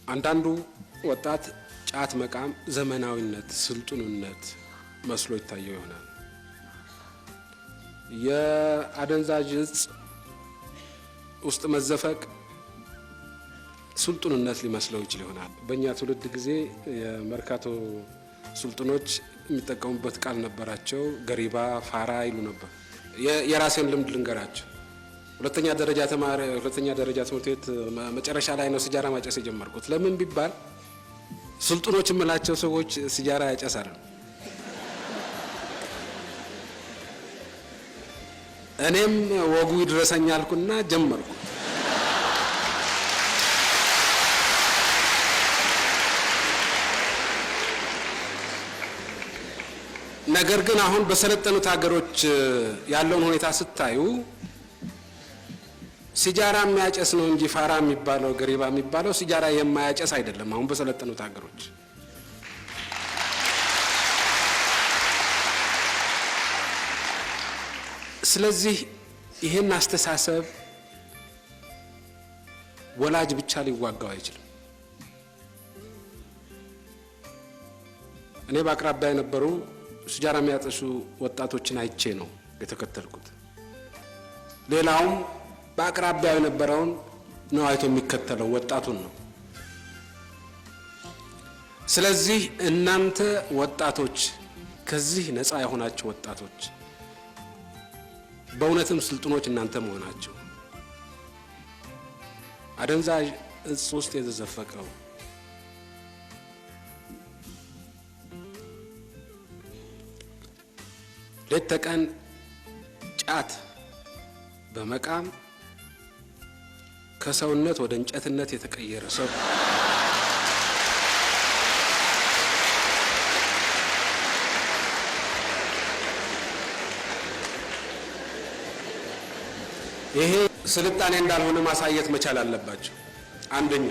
አንዳንዱ ወጣት ጫት መቃም ዘመናዊነት ስልጡንነት መስሎ ይታየው ይሆናል። የአደንዛዥ እጽ ውስጥ መዘፈቅ ስልጡንነት ሊመስለው ይችል ይሆናል። በእኛ ትውልድ ጊዜ የመርካቶ ስልጡኖች የሚጠቀሙበት ቃል ነበራቸው። ገሪባ ፋራ ይሉ ነበር። የራሴን ልምድ ልንገራቸው። ሁለተኛ ደረጃ ትምህርት ቤት መጨረሻ ላይ ነው ሲጃራ ማጨስ የጀመርኩት። ለምን ቢባል ስልጡኖች የምላቸው ሰዎች ሲጃራ ያጨሳሉ። እኔም ወጉ ይድረሰኛልኩና ጀመርኩ። ነገር ግን አሁን በሰለጠኑት ሀገሮች ያለውን ሁኔታ ስታዩ ሲጃራ የሚያጨስ ነው እንጂ ፋራ የሚባለው ገሪባ የሚባለው ሲጃራ የማያጨስ አይደለም። አሁን በሰለጠኑት ሀገሮች ስለዚህ ይሄን አስተሳሰብ ወላጅ ብቻ ሊዋጋው አይችልም። እኔ በአቅራቢያ የነበሩ ሲጃራ የሚያጨሱ ወጣቶችን አይቼ ነው የተከተልኩት። ሌላውም በአቅራቢያው የነበረውን ነው አይቶ የሚከተለው ወጣቱን ነው። ስለዚህ እናንተ ወጣቶች ከዚህ ነፃ የሆናችሁ ወጣቶች በእውነትም ስልጡኖች እናንተ መሆናችሁ አደንዛዥ እጽ ውስጥ የተዘፈቀው ሌት ተቀን ጫት በመቃም ከሰውነት ወደ እንጨትነት የተቀየረ ሰው ይሄ ስልጣኔ እንዳልሆነ ማሳየት መቻል አለባቸው። አንደኛ